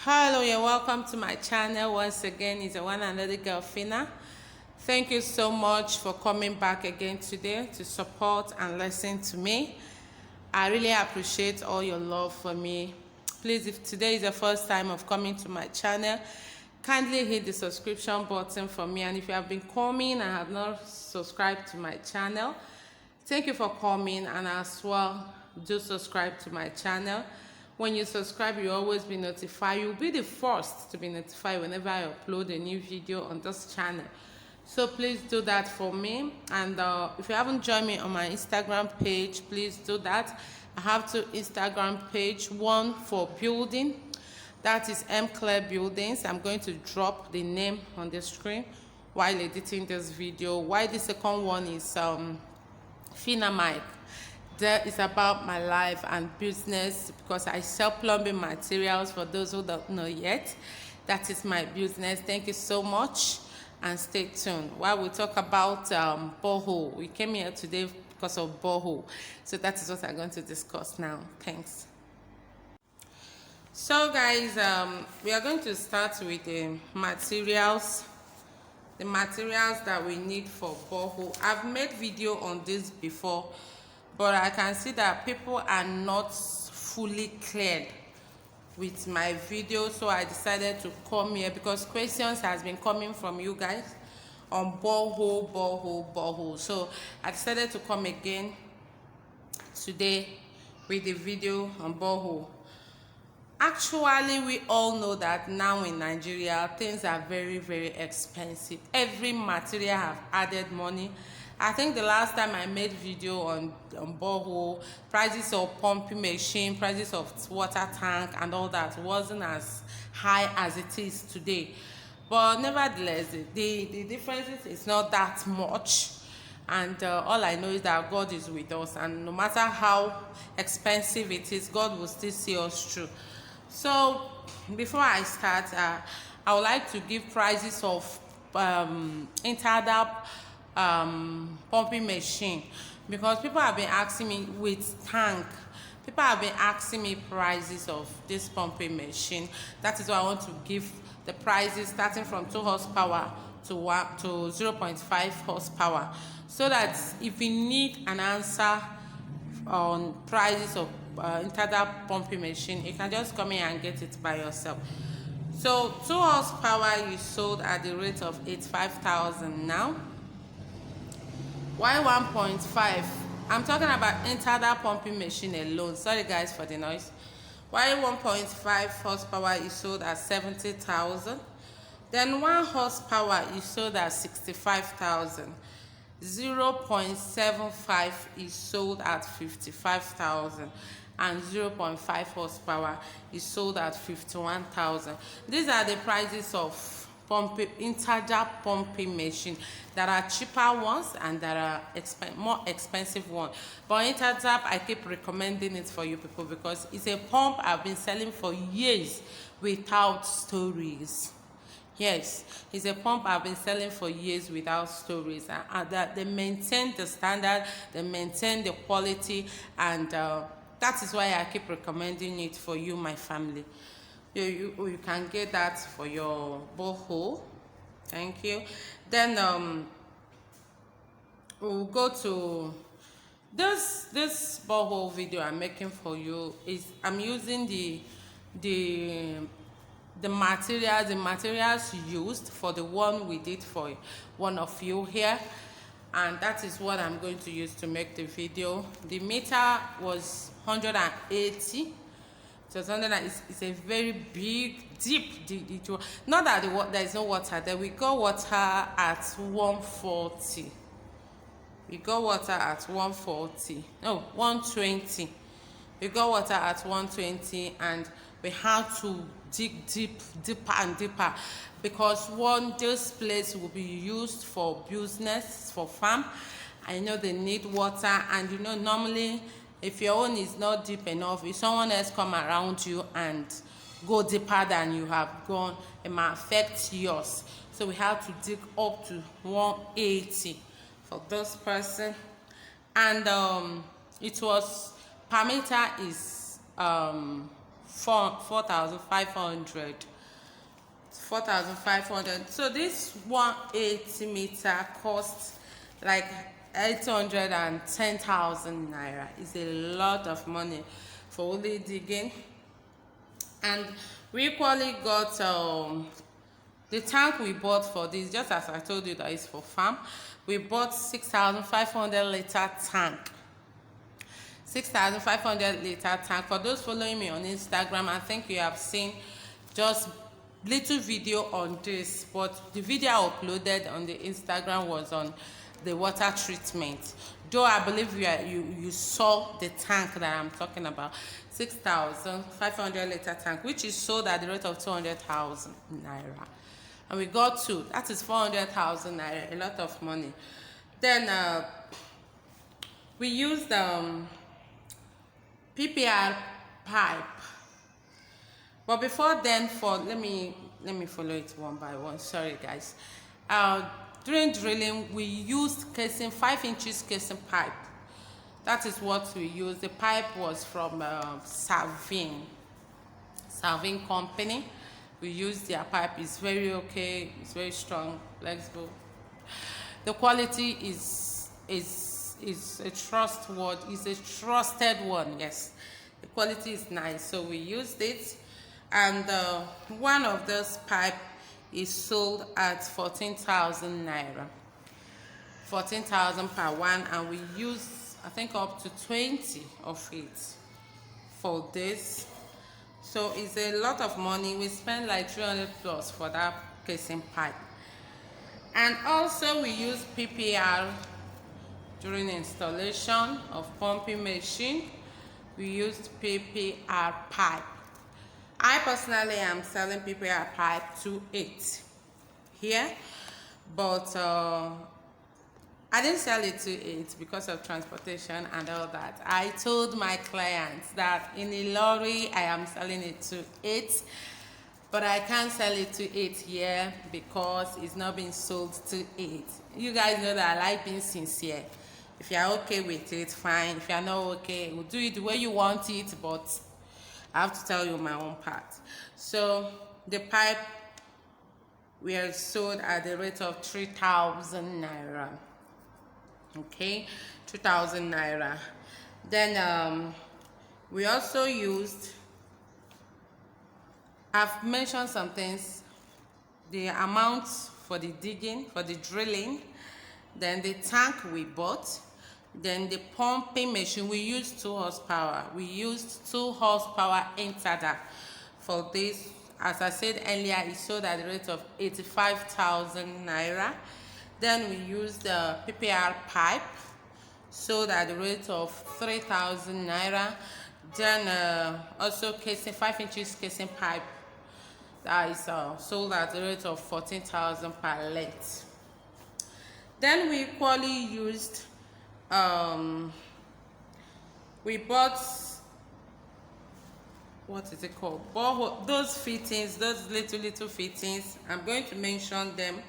Hello, you're welcome to my channel. Once again, it's the one and only girl Fina. Thank you so much for coming back again today to support and listen to me. I really appreciate all your love for me. Please, if today is the first time of coming to my channel, kindly hit the subscription button for me. And if you have been coming and have not subscribed to my channel, thank you for coming, and as well do subscribe to my channel. When you subscribe, you'll always be notified. You'll be the first to be notified whenever I upload a new video on this channel. So please do that for me. And if you haven't joined me on my Instagram page, please do that. I have two Instagram page, one for building, that is Claire Buildings. I'm going to drop the name on the screen while editing this video. While the second one is Fina Mike. That is about my life and business, because I sell plumbing materials. For those who don't know yet, that is my business. Thank you so much, and stay tuned while we talk about borehole. We came here today because of borehole, so that is what I'm going to discuss now. Thanks. So guys, we are going to start with the materials that we need for borehole. I've made video on this before, but I can see that people are not fully cleared with my video, so I decided to come here because questions has been coming from you guys on borehole. So I decided to come again today with the video on borehole. Actually, we all know that now in Nigeria things are very, very expensive. Every material have added money. I think the last time I made video on borehole, prices of pumping machine, prices of water tank and all that wasn't as high as it is today. But nevertheless, the difference is not that much. And all I know is that God is with us, and no matter how expensive it is, God will still see us through. So before I start, I would like to give prices of Untitled pumping machine, because people have been asking me with tank. People have been asking me prices of this pumping machine. That is why I want to give the prices starting from 2 horsepower to 0.5 horsepower, so that if you need an answer on prices of Untitled pumping machine, you can just come in and get it by yourself. So 2 horsepower is sold at the rate of 85,000 now. Why 1.5? I'm talking about Untitled pumping machine alone. Sorry guys for the noise. Why 1.5 horsepower is sold at 70,000. Then 1 horsepower is sold at 65,000. 0.75 is sold at 55,000. And 0.5 horsepower is sold at 51,000. These are the prices of Untitled pumping machine. There are cheaper ones and there are more expensive ones. But Untitled, I keep recommending it for you people because it's a pump I've been selling for years without stories. Yes, it's a pump I've been selling for years without stories, and that they maintain the standard, they maintain the quality, and that is why I keep recommending it for you, my family. You can get that for your borehole. Thank you. Then we'll go to this borehole video I'm making for you. I'm using the materials used for the one we did for one of you here, and that is what I'm going to use to make the video. The meter was 180. So it's a very big, deep. Not that there is no water there. We got water at 140. We got water at 140. No, 120. We got water at 120, and we had to dig deeper and deeper, because this place will be used for business, for farm. I know they need water, and you know normally if your own is not deep enough, if someone else come around you and go deeper than you have gone, it might affect yours. So we have to dig up to 180 for this person. And it was per meter is 4,500. 4,500. So this 180 meter costs like 810,000 naira. It's a lot of money for only digging. And we equally got the tank we bought for this, just as I told you that it's for farm. We bought 6,500 liter tank. 6,500 liter tank. For those following me on Instagram, I think you have seen just little video on this, but the video I uploaded on the Instagram was on the water treatment. Though I believe you saw the tank that I'm talking about, 6,500 liter tank, which is sold at the rate of 200,000 naira. And we got two. That is 400,000 naira, a lot of money. Then we used PPR pipe. But before then, let me follow it one by one. Sorry, guys. During drilling, we used casing 5 inches casing pipe. That is what we used. The pipe was from Savin company. We used their pipe. It's very okay. It's very strong, flexible. The quality is a trustworthy. It's a trusted one. Yes, the quality is nice. So we used it. And one of those pipe is sold at 14,000 naira. 14,000 per one, and we use, I think, up to 20 of it for this. So it's a lot of money. We spend like 300 plus for that casing pipe. And also we use PPR during installation of pumping machine. We used PPR pipe. I personally am selling PPR pipe 2.8 here, but I didn't sell it 2.8 because of transportation and all that. I told my clients that in a lorry I am selling it 2.8, but I can't sell it 2.8 here because it's not being sold 2.8. You guys know that I like being sincere. If you are okay with it, fine. If you are not okay, we'll do it the way you want it, but I have to tell you my own part. So the pipe were sold at the rate of 3,000 naira. Okay, 3,000 naira. Then we also used, I've mentioned some things, the amount for the digging, for the drilling, then the tank we bought, then the pumping machine. We used 2 horsepower. We used 2 horsepower Interda for this. As I said earlier, it sold at the rate of 85,000 naira. Then we used the PPR pipe, sold at the rate of 3,000 naira. Then also casing, 5 inches casing pipe, that is sold at the rate of 14,000 per length. Then we equally used, we bought, what is it called? Borehole. Those fittings, those little fittings, I'm going to mention them,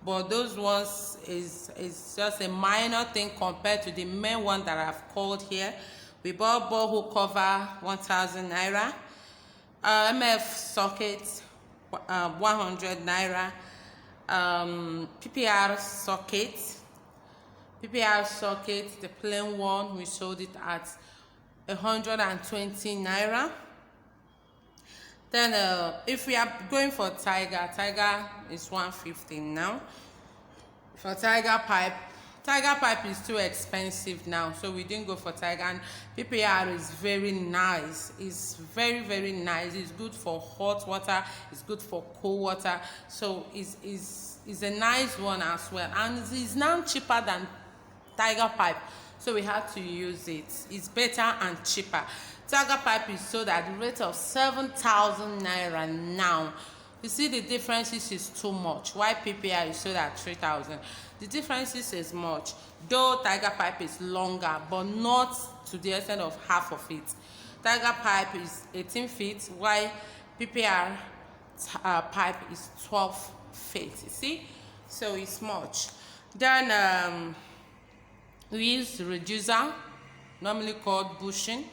but those ones is just a minor thing compared to the main one that I've called here. We bought borehole cover, 1,000 naira, MF socket, 100 naira, PPR socket, the plain one, we sold it at 120 naira. Then if we are going for tiger is 150 now. For tiger pipe is too expensive now, so we didn't go for tiger. And PPR is very nice. It's very nice. It's good for hot water, it's good for cold water, so it's a nice one as well, and it's now cheaper than tiger pipe, so we had to use it. It's better and cheaper. Tiger pipe is sold at the rate of 7,000 naira now. You see the differences is too much. Why PPR is sold at 3,000? The differences is much. Though tiger pipe is longer, but not to the extent of half of it. Tiger pipe is 18 feet, while PPR pipe is 12 feet. You see? So it's much. Then we use reducer, normally called bushing.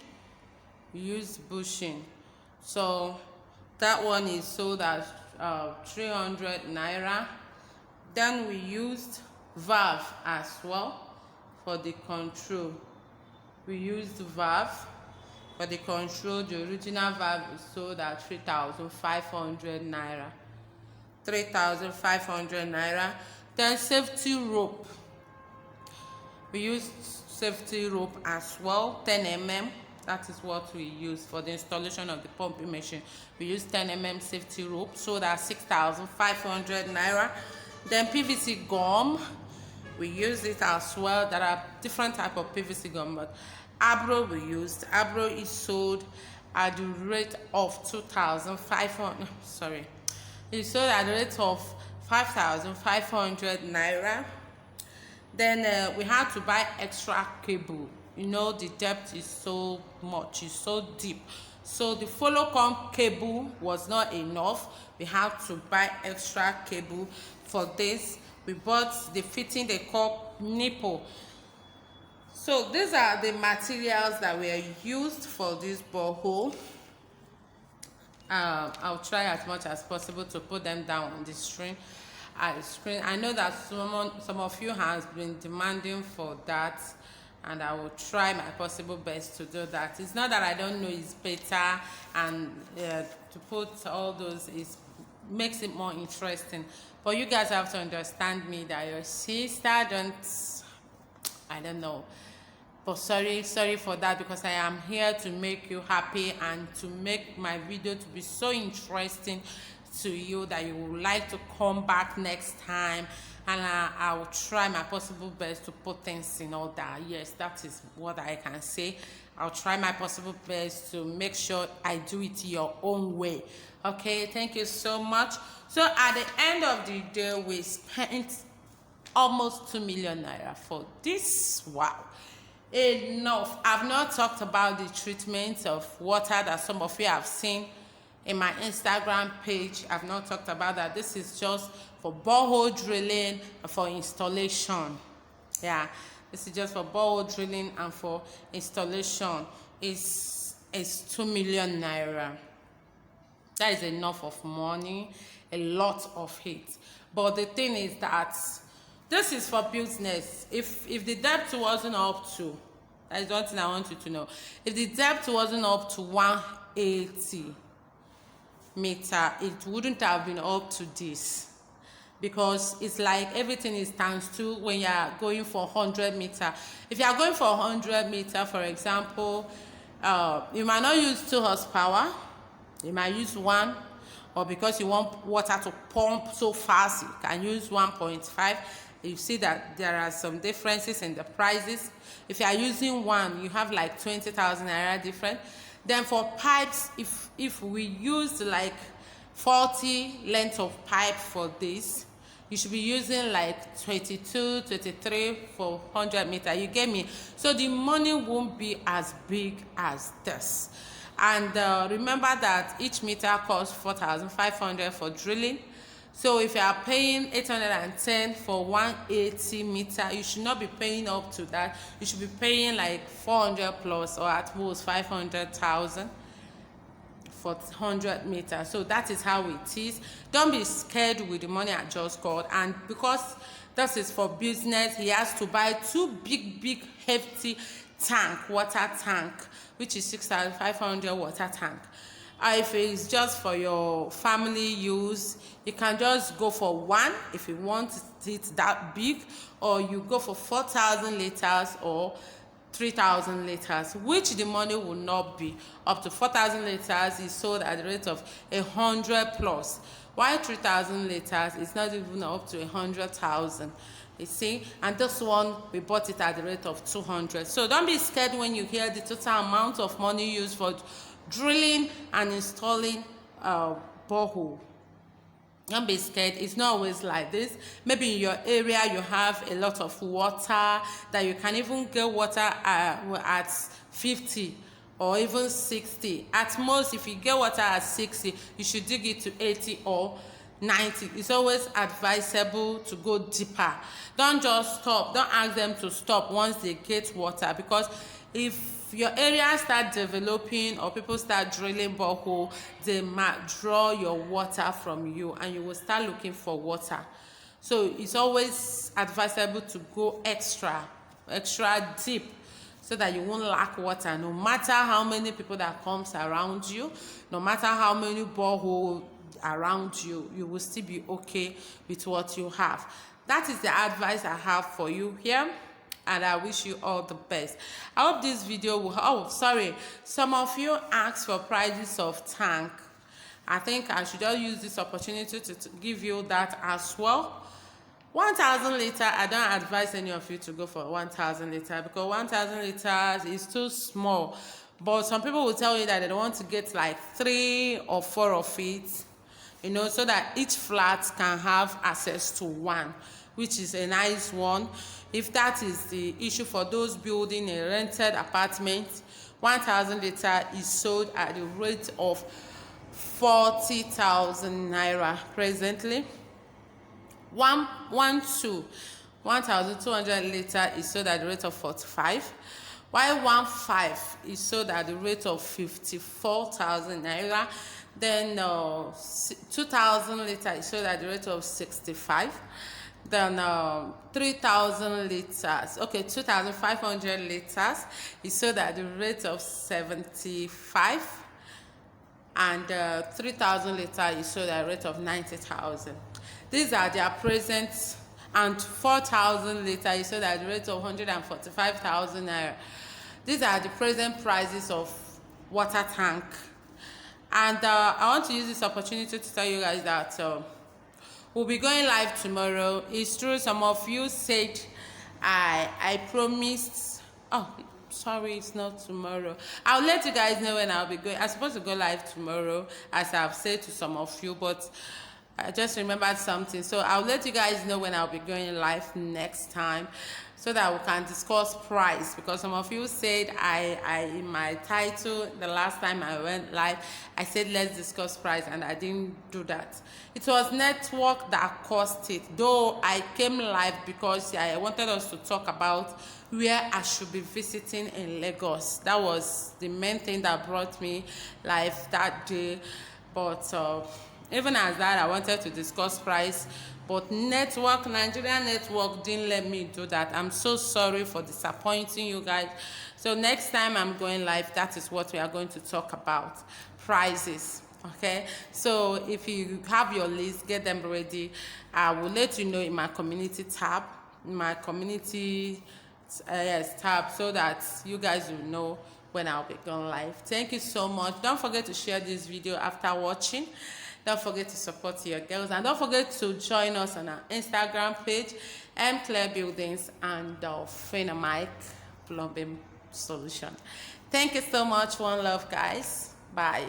We use bushing So that one is sold at 300 naira. Then we used valve as well for the control. We used valve for the control. The original valve is sold at 3,500 naira. 3,500 naira. Then safety rope. We used safety rope as well, 10 mm. That is what we use for the installation of the pumping machine. We use 10 mm safety rope, so that's 6,500 naira. Then PVC gum, we use it as well. There are different type of PVC gum, but Abro we used. Abro is sold at the rate of 2,500. Sorry, it's sold at the rate of 5,500 naira. Then we had to buy extra cable. You know, the depth is so much, it's so deep, so the follow-come cable was not enough. We had to buy extra cable for this. We bought the fitting they call nipple. So these are the materials that were used for this borehole. I'll try as much as possible to put them down on the screen. I know that some of you has been demanding for that, and I will try my possible best to do that. It's not that I don't know it's better, and to put all those makes it more interesting. But you guys have to understand me that your sister I don't know. But sorry for that, because I am here to make you happy and to make my video to be so interesting to you that you would like to come back next time, and I will try my possible best to put things in order. Yes, that is what I can say. I'll try my possible best to make sure I do it your own way. Okay, thank you so much. So at the end of the day, we spent almost 2 million naira for this. Wow, enough. I've not talked about the treatment of water that some of you have seen in my Instagram page. I've not talked about that. This is just for borehole drilling, for installation. Yeah, this is just for borehole drilling and for installation. It's 2 million naira. That is enough of money, a lot of it. But the thing is that this is for business. If the depth wasn't up to, that is one thing I want you to know. If the depth wasn't up to 180 meter, it wouldn't have been up to this, because it's like everything is ×2 when you are going for 100 meter. If you are going for 100 meter, for example, you might not use 2 horsepower, you might use 1, or because you want water to pump so fast, you can use 1.5. You see that there are some differences in the prices. If you are using 1, you have like 20,000 naira different. Then for pipes, if we use like 40 length of pipe for this, you should be using like 22, 23 for 100 meter. You get me? So the money won't be as big as this. And remember that each meter costs 4,500 for drilling. So if you are paying 810 for 180 meter, you should not be paying up to that. You should be paying like 400 plus, or at most 500,000 for 100 meters. So that is how it is. Don't be scared with the money I just got. And because this is for business, he has to buy 2 big hefty water tank, which is 6,500 water tank. If it's just for your family use, you can just go for 1 if you want it that big, or you go for 4,000 liters or 3,000 liters, which the money will not be. Up to 4,000 liters is sold at the rate of 100 plus, while 3,000 liters is not even up to 100,000. You see, and this one we bought it at the rate of 200. So don't be scared when you hear the total amount of money used for drilling and installing borehole. Don't be scared. It's not always like this. Maybe in your area you have a lot of water that you can even get water at 50 or even 60. At most, if you get water at 60, you should dig it to 80 or 90. It's always advisable to go deeper. Don't just stop. Don't ask them to stop once they get water, because If your area start developing or people start drilling borehole, they might draw your water from you and you will start looking for water. So it's always advisable to go extra deep so that you won't lack water, no matter how many people that comes around you, no matter how many borehole around you, you will still be okay with what you have. That is the advice I have for you here, and I wish you all the best. I hope this video will, some of you asked for prices of tank. I think I should just use this opportunity to give you that as well. 1,000 liter, I don't advise any of you to go for 1,000 liter because 1,000 liters is too small. But some people will tell you that they want to get like 3 or 4 of it, so that each flat can have access to one, which is a nice one. If that is the issue for those building a rented apartment, 1,000 liter is sold at the rate of 40,000 naira presently. 1,200 liter is sold at the rate of 45, while 1.5 is sold at the rate of 54,000 naira. Then 2,000 liter is sold at the rate of 65. Then 3,000 liters, 2,500 liters is sold at the rate of 75, and 3,000 liters is sold at the rate of 90,000. These are their present, and 4,000 liters is sold at the rate of 145,000 naira. These are the present prices of water tank. And I want to use this opportunity to tell you guys that we'll be going live tomorrow. It's true, some of you said I promised. Oh, sorry, it's not tomorrow. I'll let you guys know when I'll be going. I'm supposed to go live tomorrow, as I've said to some of you, but I just remembered something. So I'll let you guys know when I'll be going live next time, so that we can discuss price, because some of you said I in my title the last time I went live, I said let's discuss price, and I didn't do that. It was network that caused it, though I came live because I wanted us to talk about where I should be visiting in Lagos. That was the main thing that brought me live that day. But even as that, I wanted to discuss price, but Nigerian network didn't let me do that. I'm so sorry for disappointing you guys. So next time I'm going live, that is what we are going to talk about, prices. Okay, so if you have your list, get them ready. I will let you know in my community tab, tab, so that you guys will know when I'll be going live. Thank you so much. Don't forget to share this video after watching. Don't forget to support your girls, and don't forget to join us on our Instagram page, Clear Buildings and Phenomike Plumbing Solution. Thank you so much. One love, guys. Bye.